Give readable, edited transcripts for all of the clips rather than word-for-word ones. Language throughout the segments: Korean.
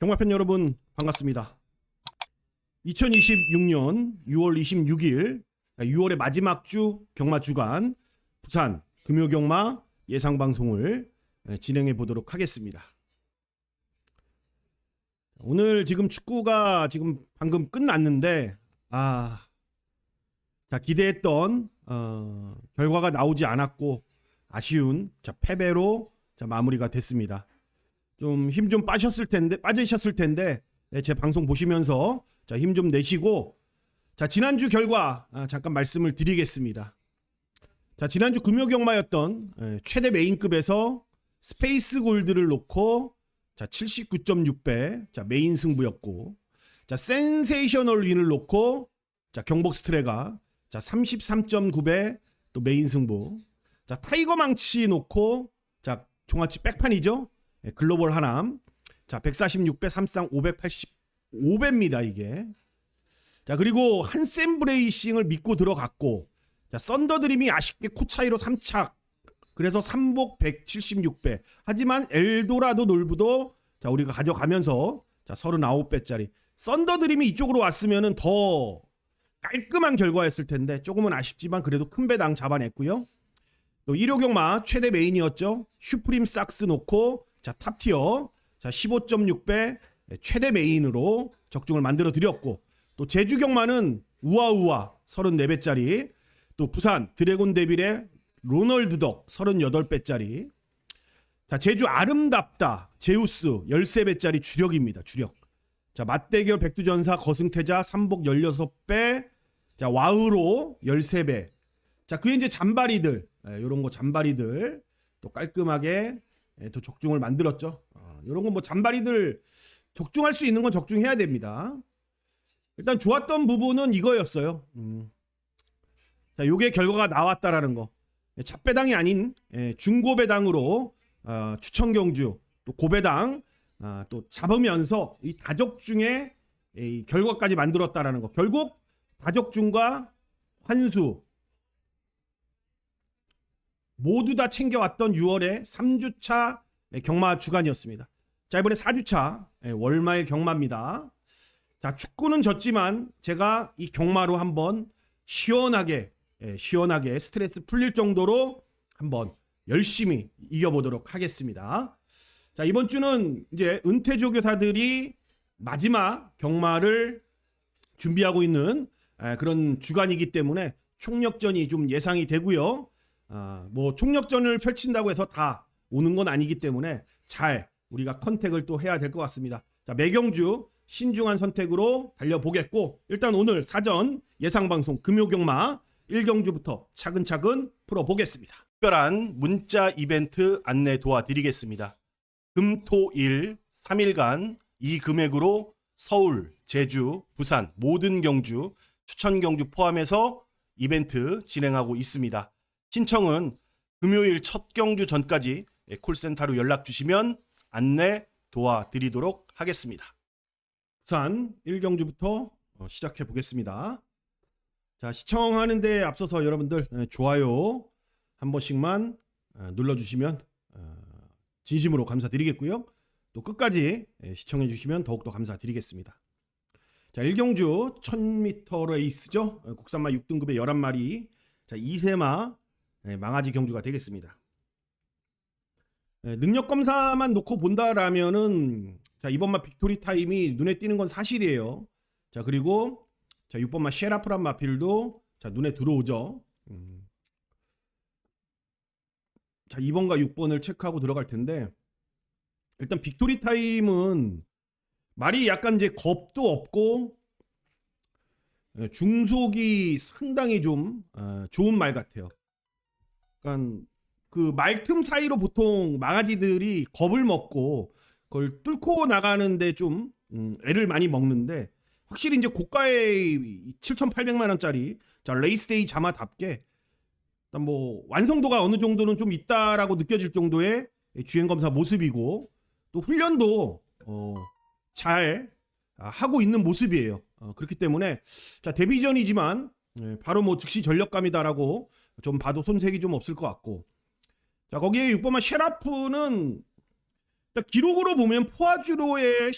경마팬 여러분 반갑습니다. 2026년 6월 26일 6월의 마지막 주 경마 주간 부산 금요경마 예상 방송을 진행해 보도록 하겠습니다. 오늘 지금 축구가 지금 방금 끝났는데 기대했던 결과가 나오지 않았고 아쉬운 패배로 마무리가 됐습니다. 좀 힘 좀 빠지셨을 텐데 제 방송 보시면서 힘 좀 내시고 지난주 결과 잠깐 말씀을 드리겠습니다. 지난주 금요경마였던 최대 메인급에서 스페이스 골드를 놓고 79.6배 메인 승부였고 센세이셔널 윈을 놓고 경복 스트레가 33.9배 또 메인 승부, 타이거 망치 놓고 종합치 백판이죠. 글로벌 하남 146배 3쌍 585배입니다 이게. 그리고 한샘 브레이싱을 믿고 들어갔고 썬더드림이 아쉽게 코 차이로 3착, 그래서 3복 176배. 하지만 엘도라도 놀부도 우리가 가져가면서 39배짜리 썬더드림이 이쪽으로 왔으면 더 깔끔한 결과였을 텐데 조금은 아쉽지만 그래도 큰 배당 잡아냈고요. 또 일요경마 최대 메인이었죠. 슈프림 삭스 놓고 탑티어 15.6배 최대 메인으로 적중을 만들어 드렸고, 또 제주경마는 우아우아 34배짜리, 또 부산 드래곤 데빌의 로널드 덕 38배짜리, 제주 아름답다 제우스 13배짜리 주력입니다. 주력. 맞대결 백두전사 거승태자 3복 16배, 와으로 13배. 그게 이제 잔바리들, 요런 거 잔바리들 또 깔끔하게 또 적중을 만들었죠. 요런 거 뭐 잔바리들 적중할 수 있는 건 적중해야 됩니다. 일단 좋았던 부분은 이거였어요. 요게 결과가 나왔다라는 거. 잡배당이 아닌 중고배당으로 추천경주 또 고배당 또 잡으면서 이 다적중의 이 결과까지 만들었다라는 거. 결국 다적중과 환수 모두 다 챙겨왔던 6월의 3주차 경마 주간이었습니다. 이번에 4주차 월말 경마입니다. 축구는 졌지만 제가 이 경마로 한번 시원하게 스트레스 풀릴 정도로 한번 열심히 이겨보도록 하겠습니다. 이번 주는 이제 은퇴조 교사들이 마지막 경마를 준비하고 있는 그런 주간이기 때문에 총력전이 좀 예상이 되고요. 뭐 총력전을 펼친다고 해서 다 오는 건 아니기 때문에 잘 우리가 컨택을 또 해야 될 것 같습니다. 매경주 신중한 선택으로 달려보겠고, 일단 오늘 사전 예상방송 금요경마 1경주부터 차근차근 풀어보겠습니다. 특별한 문자 이벤트 안내 도와드리겠습니다. 금, 토, 일 3일간 이 금액으로 서울, 제주, 부산 모든 경주, 추천 경주 포함해서 이벤트 진행하고 있습니다. 신청은 금요일 첫 경주 전까지 콜센터로 연락 주시면 안내 도와드리도록 하겠습니다. 부산 1경주부터 시작해 보겠습니다. 시청하는 데 앞서서 여러분들 좋아요 한 번씩만 눌러주시면 진심으로 감사드리겠고요. 또 끝까지 시청해 주시면 더욱더 감사드리겠습니다. 1경주 1000m 레이스죠. 국산마 6등급의 11마리 2세마 망아지 경주가 되겠습니다. 능력검사만 놓고 본다라면은 이번마 빅토리 타임이 눈에 띄는 건 사실이에요. 그리고 6번마 셰라프란 마필도 눈에 들어오죠. 2번과 6번을 체크하고 들어갈 텐데, 일단 빅토리 타임은 말이 약간 이제 겁도 없고 중속이 상당히 좀 좋은 말 같아요. 그러니까 그 말틈 사이로 보통 망아지들이 겁을 먹고 그걸 뚫고 나가는데 좀 애를 많이 먹는데, 확실히 이제 고가의 7,800만 원짜리 레이스데이 자마답게 일단 뭐 완성도가 어느 정도는 좀 있다라고 느껴질 정도의 주행검사 모습이고, 또 훈련도 잘 하고 있는 모습이에요. 그렇기 때문에 데뷔전이지만 바로 뭐 즉시 전력감이다라고 좀 봐도 손색이 좀 없을 것 같고, 거기에 6번마 셰라프는 기록으로 보면 포아주로의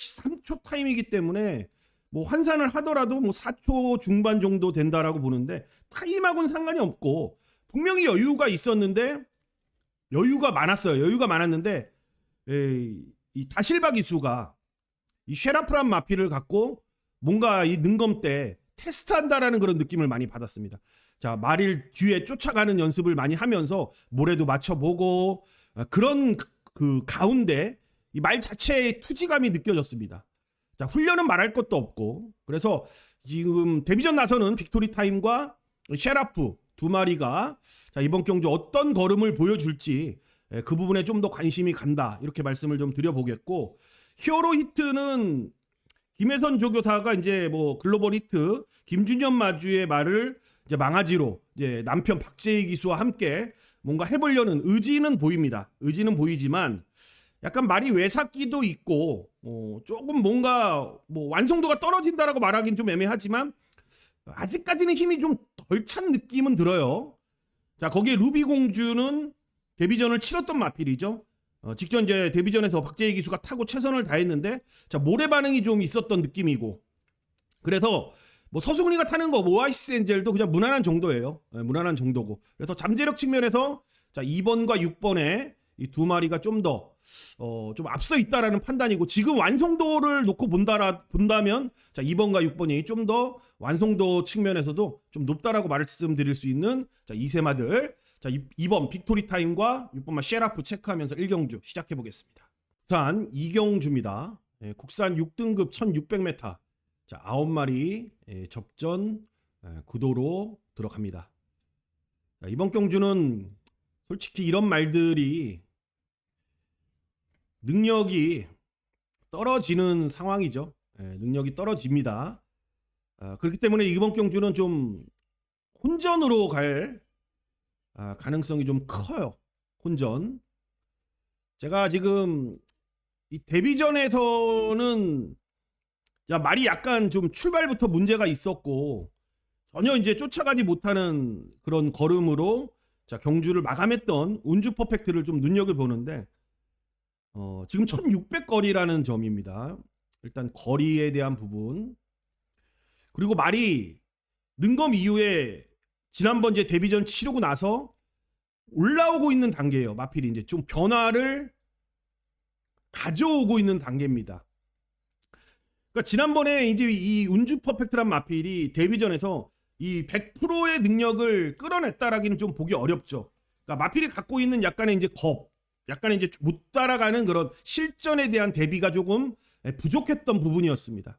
3초 타임이기 때문에 뭐 환산을 하더라도 뭐 4초 중반 정도 된다라고 보는데 타임하고는 상관이 없고 분명히 여유가 있었는데 여유가 많았어요. 여유가 많았는데 이 다실바 기수가 이 쉐라프란 마피를 갖고 뭔가 이 능검 때 테스트한다라는 그런 느낌을 많이 받았습니다. 자, 말일 뒤에 쫓아가는 연습을 많이 하면서 모래도 맞춰보고 그런 그 가운데 이 말 자체의 투지감이 느껴졌습니다. 자, 훈련은 말할 것도 없고 그래서 지금 데뷔전 나서는 빅토리 타임과 쉐라프 두 마리가 자, 이번 경주 어떤 걸음을 보여줄지 그 부분에 좀 더 관심이 간다 이렇게 말씀을 좀 드려보겠고 히어로 히트는 김혜선 조교사가 이제 뭐 글로벌 히트 김준현 마주의 말을 이제 망아지로 이제 남편 박재희 기수와 함께 뭔가 해보려는 의지는 보입니다. 의지는 보이지만 약간 말이 외삭기도 있고 조금 뭔가 뭐 완성도가 떨어진다라고 말하기는 좀 애매하지만 아직까지는 힘이 좀 덜 찬 느낌은 들어요. 자, 거기에 루비 공주는 데뷔전을 치렀던 마필이죠. 직전 이제 데뷔전에서 박재희 기수가 타고 최선을 다했는데 자, 모래 반응이 좀 있었던 느낌이고 그래서 뭐 서수근이가 타는 거 오아시스 엔젤도 그냥 무난한 정도예요. 무난한 정도고 그래서 잠재력 측면에서 자 2번과 6번에 이 두 마리가 좀 더 좀 앞서 있다라는 판단이고 지금 완성도를 놓고 본다면 자 2번과 6번이 좀 더 완성도 측면에서도 좀 높다라고 말씀드릴 수 있는 자 이세마들 자 2번 빅토리 타임과 6번만 쉐라프 체크하면서 1경주 시작해 보겠습니다. 부산 이경주입니다. 국산 6등급 1600m 자 9마리 접전 구도로 들어갑니다. 자, 이번 경주는 솔직히 이런 말들이 능력이 떨어지는 상황이죠. 능력이 떨어집니다. 그렇기 때문에 이번 경주는 좀 혼전으로 갈 가능성이 좀 커요. 혼전. 제가 지금 이 데뷔전에서는 야, 말이 약간 좀 출발부터 문제가 있었고 전혀 이제 쫓아가지 못하는 그런 걸음으로 자 경주를 마감했던 운주 퍼펙트를 좀 눈여겨보는데 지금 1600거리라는 점입니다. 일단 거리에 대한 부분 그리고 말이 능검 이후에 지난번 이제 데뷔전 치르고 나서 올라오고 있는 단계예요. 마필이 이제 좀 변화를 가져오고 있는 단계입니다. 그러니까 지난번에 이제 이 운주 퍼펙트란 마필이 데뷔전에서 이 100%의 능력을 끌어냈다라기는 좀 보기 어렵죠. 그러니까 마필이 갖고 있는 약간의 이제 약간의 이제 못 따라가는 그런 실전에 대한 대비가 조금 부족했던 부분이었습니다.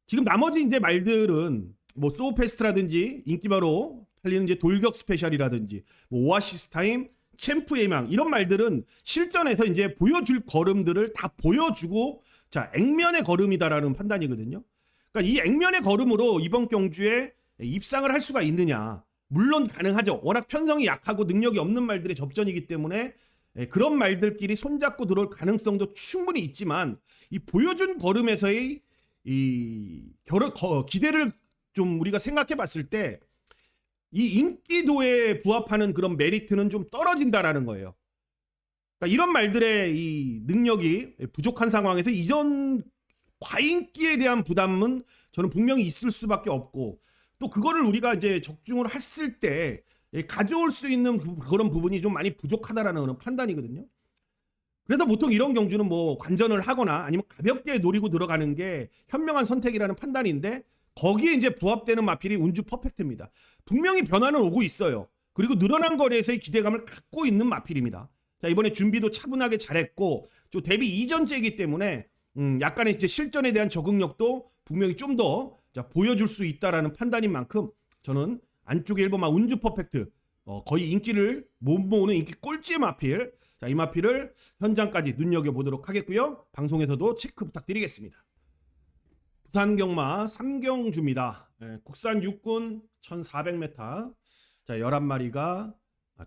지금 나머지 이제 말들은 뭐 소우페스트라든지 인기바로 팔리는 이제 돌격 스페셜이라든지 뭐 오아시스 타임, 챔프의 망 이런 말들은 실전에서 이제 보여줄 걸음들을 다 보여주고 자 액면의 걸음이다라는 판단이거든요. 그러니까 이 액면의 걸음으로 이번 경주에 입상을 할 수가 있느냐? 물론 가능하죠. 워낙 편성이 약하고 능력이 없는 말들의 접전이기 때문에 그런 말들끼리 손잡고 들어올 가능성도 충분히 있지만 이 보여준 걸음에서의 이 기대를 좀 우리가 생각해 봤을 때 이 인기도에 부합하는 그런 메리트는 좀 떨어진다라는 거예요. 그러니까 이런 말들의 이 능력이 부족한 상황에서 이전 과인기에 대한 부담은 저는 분명히 있을 수밖에 없고 또 그거를 우리가 이제 적중을 했을 때 가져올 수 있는 그런 부분이 좀 많이 부족하다라는 판단이거든요. 그래서 보통 이런 경주는 뭐 관전을 하거나 아니면 가볍게 노리고 들어가는 게 현명한 선택이라는 판단인데 거기에 이제 부합되는 마필이 운주 퍼펙트입니다. 분명히 변화는 오고 있어요. 그리고 늘어난 거리에서의 기대감을 갖고 있는 마필입니다. 자, 이번에 준비도 차분하게 잘했고 좀 데뷔 이전째이기 때문에 약간의 이제 실전에 대한 적응력도 분명히 좀 더 보여줄 수 있다라는 판단인 만큼 저는 안쪽에 1번마 운주 퍼펙트 거의 인기를 못 모으는 인기 꼴찌의 마필 자, 이 마필을 현장까지 눈여겨보도록 하겠고요. 방송에서도 체크 부탁드리겠습니다. 부산경마 3경주입니다. 국산 육군 1400m 자 11마리가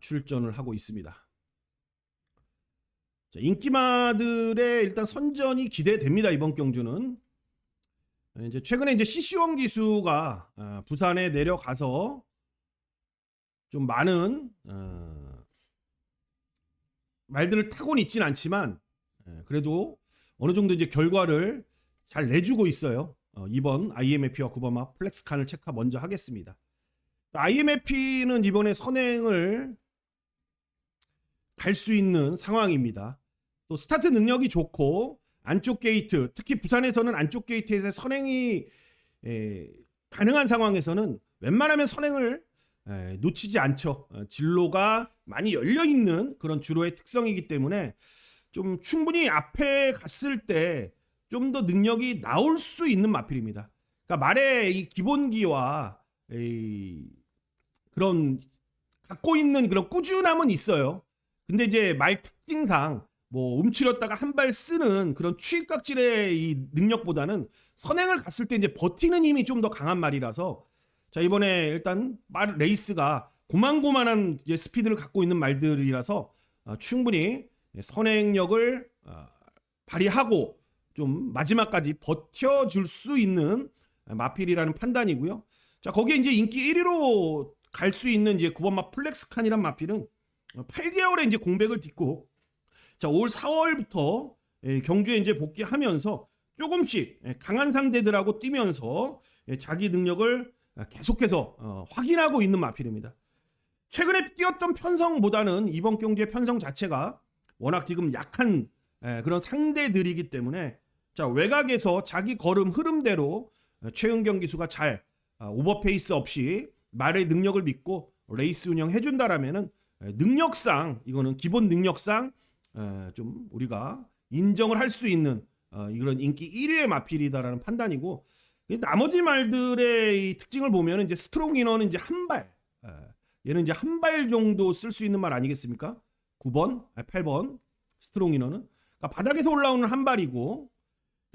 출전을 하고 있습니다. 자, 인기마들의 일단 선전이 기대됩니다. 이번 경주는 이제 최근에 이제 CC1 기수가 부산에 내려가서 좀 많은 말들을 타고는 있진 않지만 그래도 어느 정도 이제 결과를 잘 내주고 있어요. 2번 IMF와 9번 플렉스칸을 체크 먼저 하겠습니다. IMF는 이번에 선행을 갈 수 있는 상황입니다. 또 스타트 능력이 좋고 안쪽 게이트, 특히 부산에서는 안쪽 게이트에서 선행이 가능한 상황에서는 웬만하면 선행을 놓치지 않죠. 진로가 많이 열려 있는 그런 주로의 특성이기 때문에 좀 충분히 앞에 갔을 때 좀 더 능력이 나올 수 있는 마필입니다. 그러니까 말의 이 기본기와 그런 갖고 있는 그런 꾸준함은 있어요. 근데 이제 말 특징상 뭐 움츠렸다가 한 발 쓰는 그런 추입각질의 이 능력보다는 선행을 갔을 때 이제 버티는 힘이 좀 더 강한 말이라서 자 이번에 일단 말 레이스가 고만고만한 이제 스피드를 갖고 있는 말들이라서 충분히 선행력을 발휘하고 좀 마지막까지 버텨줄 수 있는 마필이라는 판단이고요. 자 거기에 이제 인기 1위로 갈 수 있는 이제 9번 플렉스칸이란 마필은 8개월의 이제 공백을 딛고 자 올 4월부터 경주에 이제 복귀하면서 조금씩 강한 상대들하고 뛰면서 자기 능력을 계속해서 확인하고 있는 마필입니다. 최근에 뛰었던 편성보다는 이번 경주의 편성 자체가 워낙 지금 약한 그런 상대들이기 때문에 자 외곽에서 자기 걸음 흐름대로 최은경 기수가 잘 오버페이스 없이 말의 능력을 믿고 레이스 운영해 준다라면은 능력상 이거는 기본 능력상 좀 우리가 인정을 할 수 있는 이런 인기 1위의 마필이다라는 판단이고 나머지 말들의 이 특징을 보면 이제 스트롱 인어는 이제 한 발, 얘는 이제 한 발 정도 쓸 수 있는 말 아니겠습니까? 9번, 8번 스트롱 인어는 그러니까 바닥에서 올라오는 한 발이고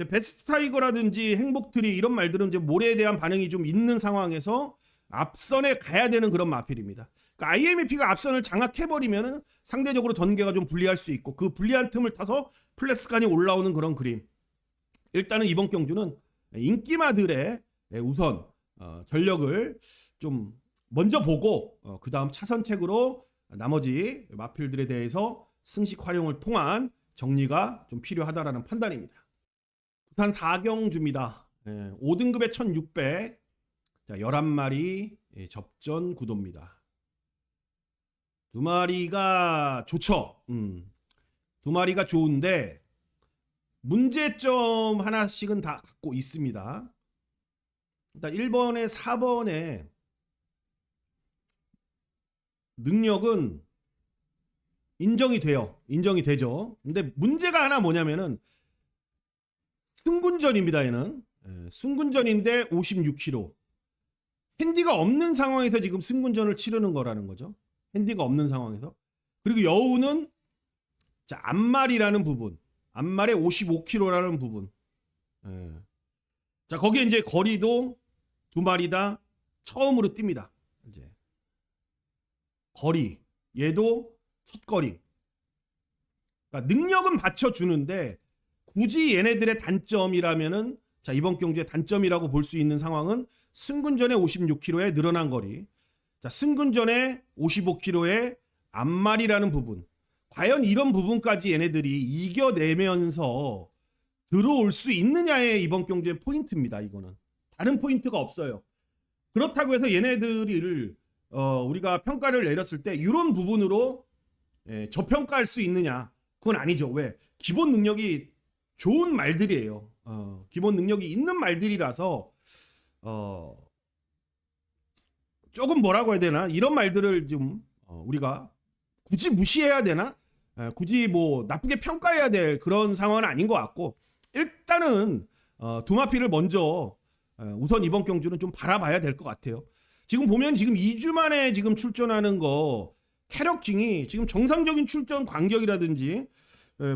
베스트 타이거라든지 행복트리 이런 말들은 이제 모래에 대한 반응이 좀 있는 상황에서 앞선에 가야 되는 그런 마필입니다. 그러니까 IMF가 앞선을 장악해버리면 상대적으로 전개가 좀 불리할 수 있고 그 불리한 틈을 타서 플렉스칸이 올라오는 그런 그림. 일단은 이번 경주는 인기마들의 우선 전력을 좀 먼저 보고 그 다음 차선책으로 나머지 마필들에 대해서 승식 활용을 통한 정리가 좀 필요하다라는 판단입니다. 부산 4경주입니다. 5등급에 1600, 자, 11마리 접전 구도입니다. 두 마리가 좋죠. 두 마리가 좋은데 문제점 하나씩은 다 갖고 있습니다. 일단 1번에 4번에 능력은 인정이 돼요. 인정이 되죠. 근데 문제가 하나 뭐냐면은 승군전입니다. 얘는 승군전인데 56kg. 핸디가 없는 상황에서 지금 승군전을 치르는 거라는 거죠. 핸디가 없는 상황에서. 그리고 여우는 자 앞말이라는 부분, 앞말에 55kg라는 부분. 자 거기에 이제 거리도 두 마리 다 처음으로 뜁니다. 이제 거리 얘도 첫 거리. 그러니까 능력은 받쳐주는데 굳이 얘네들의 단점이라면은 자 이번 경주의 단점이라고 볼 수 있는 상황은 승군전에 56kg의 늘어난 거리, 자 승군전에 55kg의 앞말이라는 부분. 과연 이런 부분까지 얘네들이 이겨내면서 들어올 수 있느냐의 이번 경주의 포인트입니다. 이거는 다른 포인트가 없어요. 그렇다고 해서 얘네들을 우리가 평가를 내렸을 때 이런 부분으로 저평가할 수 있느냐? 그건 아니죠. 왜? 기본 능력이 좋은 말들이에요. 기본 능력이 있는 말들이라서 조금 뭐라고 해야 되나? 이런 말들을 좀 우리가 굳이 무시해야 되나? 굳이 뭐 나쁘게 평가해야 될 그런 상황은 아닌 것 같고 일단은 두마피를 먼저 우선 이번 경주는 좀 바라봐야 될 것 같아요. 지금 보면 지금 2주 만에 지금 출전하는 거 캐럿킹이 지금 정상적인 출전 간격이라든지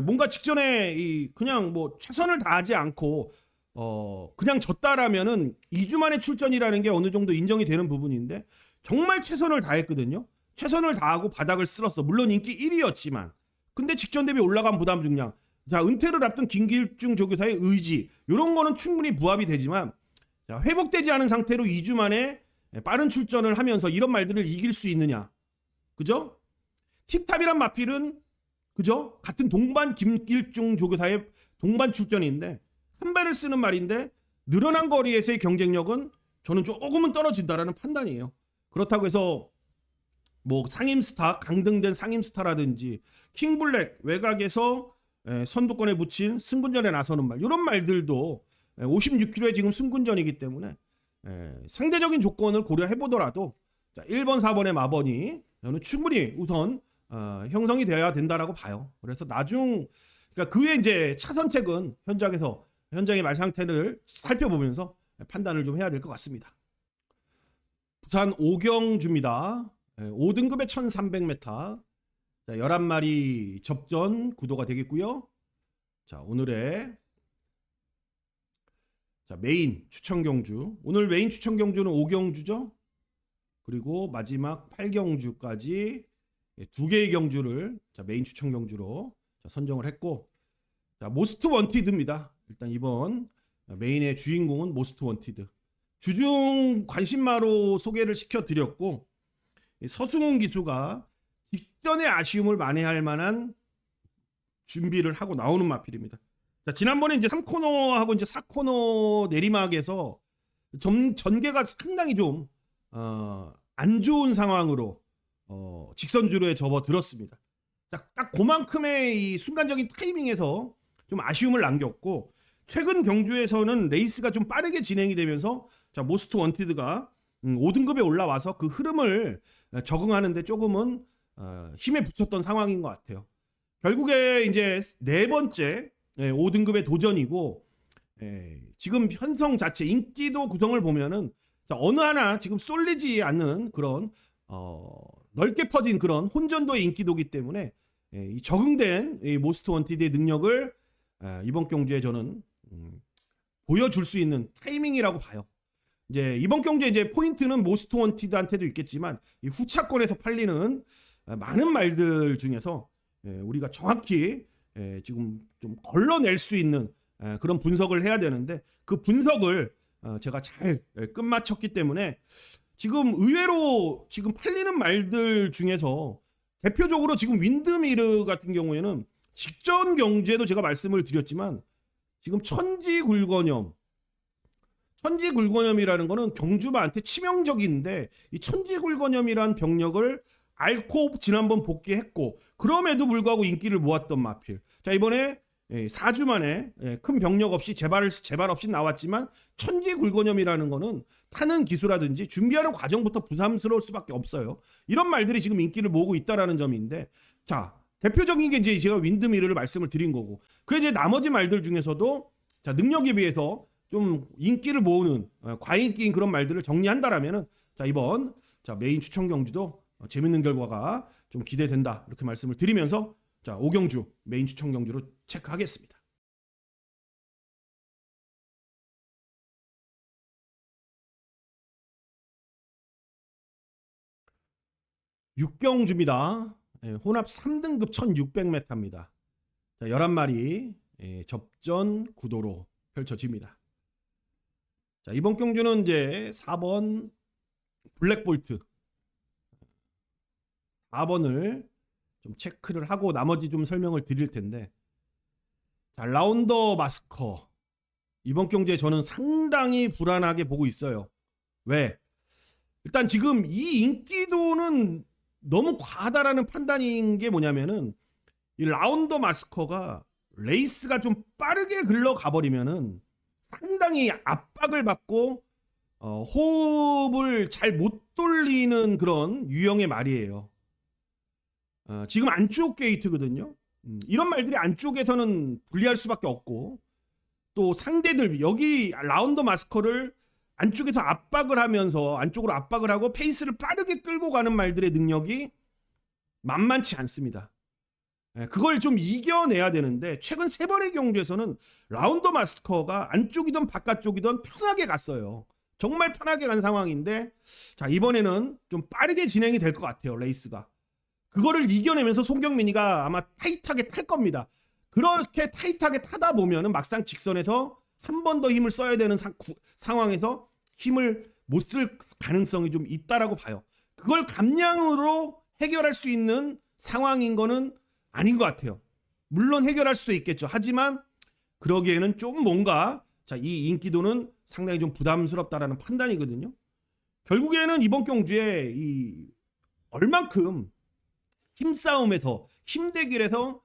뭔가 직전에 그냥 뭐 최선을 다하지 않고 그냥 졌다라면은 2주 만에 출전이라는 게 어느 정도 인정이 되는 부분인데 정말 최선을 다했거든요. 최선을 다하고 바닥을 쓸었어. 물론 인기 1위였지만 근데 직전 대비 올라간 부담 중량, 자 은퇴를 앞둔 김길중 조교사의 의지 이런 거는 충분히 부합이 되지만 자, 회복되지 않은 상태로 2주 만에 빠른 출전을 하면서 이런 말들을 이길 수 있느냐, 그죠? 팁탑이란 마필은 그죠? 같은 동반 김길중 조교사의 동반 출전인데 한 배를 쓰는 말인데 늘어난 거리에서의 경쟁력은 저는 조금은 떨어진다라는 판단이에요. 그렇다고 해서 뭐 상임스타, 강등된 상임스타라든지 킹블랙 외곽에서 선두권에 붙인 승군전에 나서는 말, 이런 말들도 56km의 지금 승군전이기 때문에 상대적인 조건을 고려해 보더라도 1번, 4번의 마번이 저는 충분히 우선 형성이 되어야 된다라고 봐요. 그래서 그러니까 그의 이제 차선책은 현장의 말 상태를 살펴보면서 판단을 좀 해야 될 것 같습니다. 부산 오경주입니다. 5등급의 1300m. 자, 11마리 접전 구도가 되겠고요. 자, 오늘의 메인 추천 경주. 오늘 메인 추천 경주는 5경주죠. 그리고 마지막 8경주까지 2개의 경주를 메인 추천 경주로 선정을 했고, 자, 모스트 원티드입니다. 일단 이번 메인의 주인공은 모스트 원티드. 주중 관심마로 소개를 시켜드렸고, 서승훈 기수가 직전의 아쉬움을 만회할 만한 준비를 하고 나오는 마필입니다. 자, 지난번에 이제 3코너하고 이제 4코너 내리막에서 전개가 상당히 좀 안 좋은 상황으로 직선주로에 접어들었습니다. 딱 그만큼의 이 순간적인 타이밍에서 좀 아쉬움을 남겼고, 최근 경주에서는 레이스가 좀 빠르게 진행이 되면서 자, 모스트 원티드가 5등급에 올라와서 그 흐름을 적응하는데 조금은 힘에 붙였던 상황인 것 같아요. 결국에 이제 네 번째 5등급의 도전이고, 지금 편성 자체 인기도 구성을 보면은 어느 하나 지금 쏠리지 않는 그런 넓게 퍼진 그런 혼전도의 인기도기 때문에 이 적응된 이 모스트 원티드의 능력을 이번 경주에 저는 보여줄 수 있는 타이밍이라고 봐요. 이제 이번 경주에 이제 포인트는 모스트 원티드한테도 있겠지만 이 후차권에서 팔리는 많은 말들 중에서 우리가 정확히 지금 좀 걸러낼 수 있는 그런 분석을 해야 되는데, 그 분석을 제가 잘 끝마쳤기 때문에 지금 의외로 지금 팔리는 말들 중에서 대표적으로 지금 윈드미르 같은 경우에는 직전 경주에도 제가 말씀을 드렸지만 지금 천지굴건염이라는 거는 경주마한테 치명적인데, 이 천지굴건염이란 병력을 앓고 지난번 복귀했고 그럼에도 불구하고 인기를 모았던 마필. 자, 이번에 4주 만에 큰 병력 없이 재발 없이 나왔지만 천지굴건염이라는 거는 타는 기수라든지 준비하는 과정부터 부담스러울 수밖에 없어요. 이런 말들이 지금 인기를 모으고 있다라는 점인데, 자, 대표적인 게 이제 제가 윈드미르를 말씀을 드린 거고, 그 이제 나머지 말들 중에서도 자, 능력에 비해서 좀 인기를 모으는 과인기인 그런 말들을 정리한다라면은 자, 이번 메인 추천 경주도 재밌는 결과가 좀 기대된다, 이렇게 말씀을 드리면서 자, 5경주 메인 추천 경주로 체크하겠습니다. 6경주입니다. 혼합 3등급 1600m입니다. 자, 11마리 접전 구도로 펼쳐집니다. 자, 이번 경주는 이제 4번 블랙볼트 4번을 좀 체크를 하고 나머지 좀 설명을 드릴 텐데, 자, 라운더 마스커 이번 경주에 저는 상당히 불안하게 보고 있어요. 왜? 일단 지금 이 인기도는 너무 과하다라는 판단인 게 뭐냐면은, 이 라운더 마스커가 레이스가 좀 빠르게 흘러가 버리면은 상당히 압박을 받고 호흡을 잘 못 돌리는 그런 유형의 말이에요. 지금 안쪽 게이트거든요. 이런 말들이 안쪽에서는 불리할 수밖에 없고, 또 상대들 여기 라운더 마스커를 안쪽에서 압박을 하면서 안쪽으로 압박을 하고 페이스를 빠르게 끌고 가는 말들의 능력이 만만치 않습니다. 그걸 좀 이겨내야 되는데, 최근 3번의 경주에서는 라운더 마스커가 안쪽이든 바깥쪽이든 편하게 갔어요. 정말 편하게 간 상황인데, 자, 이번에는 좀 빠르게 진행이 될 것 같아요, 레이스가. 그거를 이겨내면서 송경민이가 아마 타이트하게 탈 겁니다. 그렇게 타이트하게 타다 보면은 막상 직선에서 한 번 더 힘을 써야 되는 상황에서 힘을 못 쓸 가능성이 좀 있다라고 봐요. 그걸 감량으로 해결할 수 있는 상황인 거는 아닌 것 같아요. 물론 해결할 수도 있겠죠. 하지만 그러기에는 좀 뭔가 이 인기도는 상당히 좀 부담스럽다라는 판단이거든요. 결국에는 이번 경주에 이 얼만큼 힘싸움에서 힘대결에서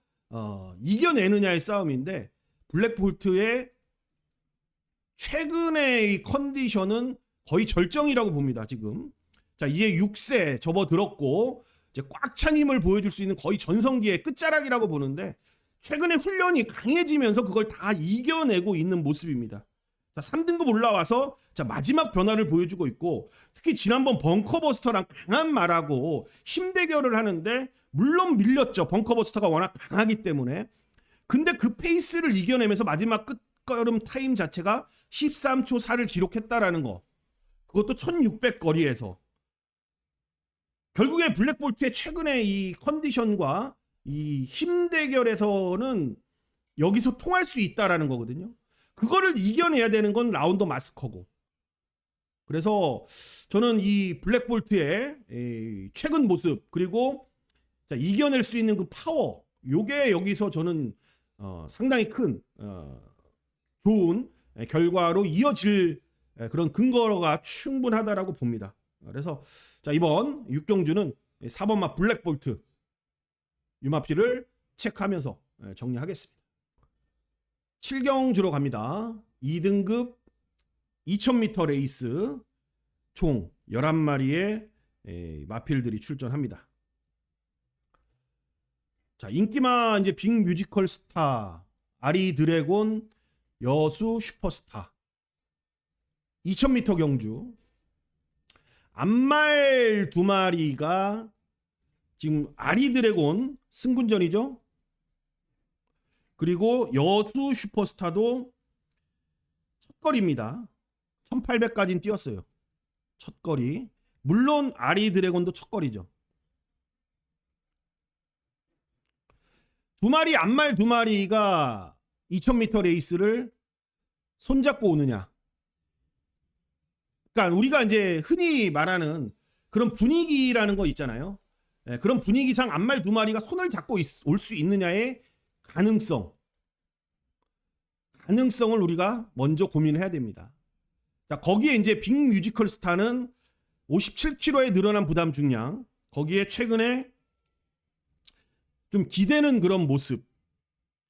이겨내느냐의 싸움인데 블랙볼트의 최근의 이 컨디션은 거의 절정이라고 봅니다. 지금 이제 6세 접어들었고 이제 꽉 찬 힘을 보여줄 수 있는 거의 전성기의 끝자락이라고 보는데 최근에 훈련이 강해지면서 그걸 다 이겨내고 있는 모습입니다. 3등급 올라와서 마지막 변화를 보여주고 있고 특히 지난번 벙커버스터랑 강한 말하고 힘대결을 하는데 물론 밀렸죠. 벙커버스터가 워낙 강하기 때문에. 근데 그 페이스를 이겨내면서 마지막 끝걸음 타임 자체가 13초 4를 기록했다라는 거. 그것도 1600 거리에서. 결국에 블랙볼트의 최근의 이 컨디션과 이 힘대결에서는 여기서 통할 수 있다라는 거거든요. 그거를 이겨내야 되는 건 라운더 마스커고. 그래서 저는 이 블랙볼트의 최근 모습 그리고 이겨낼 수 있는 그 파워 요게 여기서 저는 상당히 큰 좋은 결과로 이어질 그런 근거가 충분하다라고 봅니다. 그래서 이번 6경주는 4번 마 블랙볼트 유마피를 체크하면서 정리하겠습니다. 7경주로 갑니다. 2등급 2000m 레이스 총 11마리의 마필들이 출전합니다. 인기마 이제 빅 뮤지컬 스타, 아리 드래곤, 여수 슈퍼스타. 2000m 경주. 암말 2마리가 지금 아리 드래곤 승군전이죠. 그리고 여수 슈퍼스타도 첫거리입니다. 1800까지는 뛰었어요. 첫거리. 물론 아리 드래곤도 첫거리죠. 2마리 암말 2마리가 2000m 레이스를 손잡고 오느냐. 그러니까 우리가 이제 흔히 말하는 그런 분위기라는 거 있잖아요. 그런 분위기상 암말 2마리가 손을 잡고 올 수 있느냐의 가능성을 우리가 먼저 고민해야 됩니다. 거기에 이제 빅 뮤지컬 스타는 57kg에 늘어난 부담 중량, 거기에 최근에 좀 기대는 그런 모습,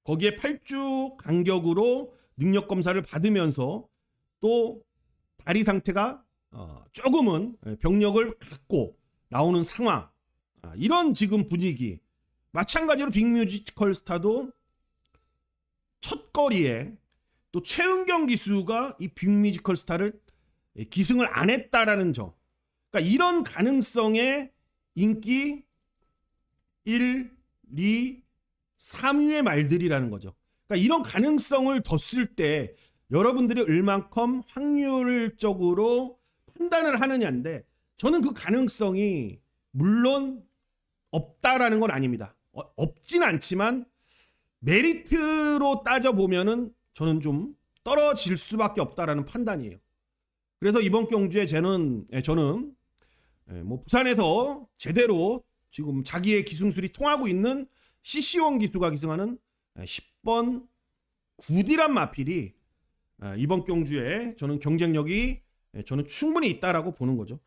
거기에 8주 간격으로 능력 검사를 받으면서 또 다리 상태가 조금은 병력을 갖고 나오는 상황, 이런 지금 분위기. 마찬가지로 빅 뮤지컬 스타도 첫 거리에 또 최은경 기수가 이 빅 뮤지컬 스타를 기승을 안 했다라는 점. 그러니까 이런 가능성의 인기 1, 2, 3위의 말들이라는 거죠. 그러니까 이런 가능성을 뒀을 때 여러분들이 얼만큼 확률적으로 판단을 하느냐인데 저는 그 가능성이 물론 없다라는 건 아닙니다. 없진 않지만 메리트로 따져보면은 저는 좀 떨어질 수밖에 없다라는 판단이에요. 그래서 이번 경주에 저는 뭐 부산에서 제대로 지금 자기의 기승술이 통하고 있는 CC1 기수가 기승하는 10번 구디란 마필이 이번 경주에 저는 경쟁력이 저는 충분히 있다라고 보는 거죠.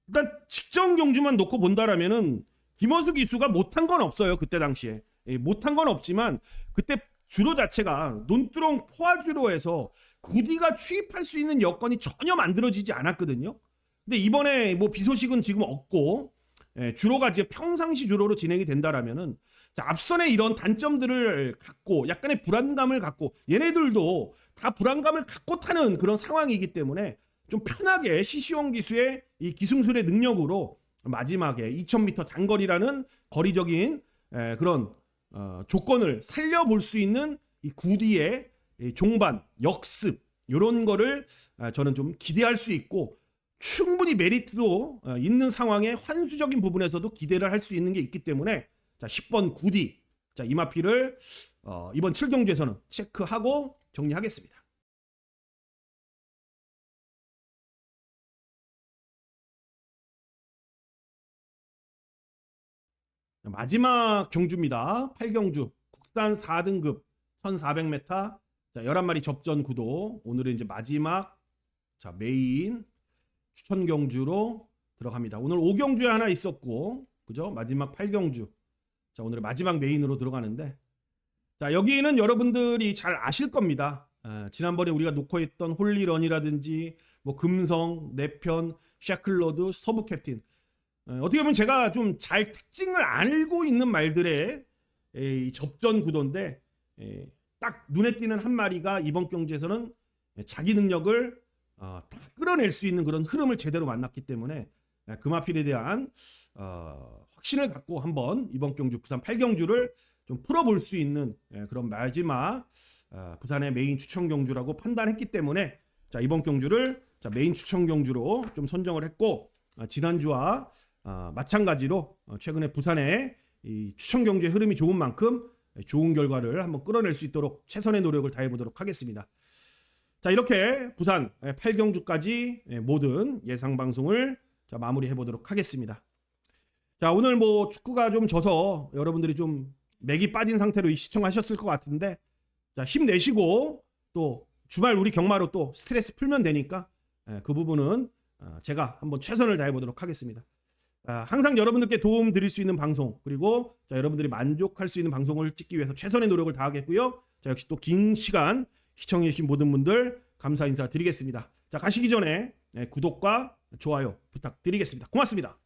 일단 직전 경주만 놓고 본다라면은 김어수 기수가 못한 건 없어요. 그때 당시에 못한 건 없지만 그때 주로 자체가 논두렁 포화주로에서 구디가 취입할 수 있는 여건이 전혀 만들어지지 않았거든요. 근데 이번에 뭐 비소식은 지금 없고 주로가 이제 평상시 주로로 진행이 된다라면은 앞선에 이런 단점들을 갖고 약간의 불안감을 갖고 얘네들도 다 불안감을 갖고 타는 그런 상황이기 때문에 좀 편하게 CC1 기수의 이 기승술의 능력으로 마지막에 2000m 장거리라는 거리적인 그런 조건을 살려볼 수 있는 이 구디의 종반, 역습 이런 거를 저는 좀 기대할 수 있고 충분히 메리트도 있는 상황에 환수적인 부분에서도 기대를 할 수 있는 게 있기 때문에 10번 구디 이마피를 이번 7경주에서는 체크하고 정리하겠습니다. 마지막 경주입니다. 8경주 국산 4등급 1400m 자, 11마리 접전 구도. 오늘은 이제 마지막 자, 메인 추천 경주로 들어갑니다. 오늘 5경주에 하나 있었고, 그죠? 마지막 8경주. 자, 오늘의 마지막 메인으로 들어가는데, 자, 여기는 여러분들이 잘 아실 겁니다. 지난번에 우리가 놓고 했던 홀리런이라든지 뭐 금성, 내편, 샤클로드, 스토브 캡틴. 어떻게 보면 제가 좀 잘 특징을 알고 있는 말들의 이 접전 구도인데, 딱 눈에 띄는 한 마리가 이번 경주에서는 자기 능력을 다 끌어낼 수 있는 그런 흐름을 제대로 만났기 때문에 금화필에 대한 확신을 갖고 한번 이번 경주 부산 8경주를 좀 풀어볼 수 있는 그런 마지막 부산의 메인 추천 경주라고 판단했기 때문에 자, 이번 경주를 자, 메인 추천 경주로 좀 선정을 했고, 지난주와 마찬가지로 최근에 부산의 이 추천 경주의 흐름이 좋은 만큼 좋은 결과를 한번 끌어낼 수 있도록 최선의 노력을 다해 보도록 하겠습니다. 자, 이렇게 부산 8경주까지 모든 예상 방송을 자, 마무리해 보도록 하겠습니다. 자, 오늘 뭐 축구가 좀 져서 여러분들이 좀 맥이 빠진 상태로 시청하셨을 것 같은데, 자, 힘내시고 또 주말 우리 경마로 또 스트레스 풀면 되니까 그 부분은 제가 한번 최선을 다해 보도록 하겠습니다. 항상 여러분들께 도움 드릴 수 있는 방송, 그리고 자, 여러분들이 만족할 수 있는 방송을 찍기 위해서 최선의 노력을 다하겠고요. 자, 역시 또 긴 시간 시청해 주신 모든 분들 감사 인사 드리겠습니다. 자, 가시기 전에 구독과 좋아요 부탁드리겠습니다. 고맙습니다.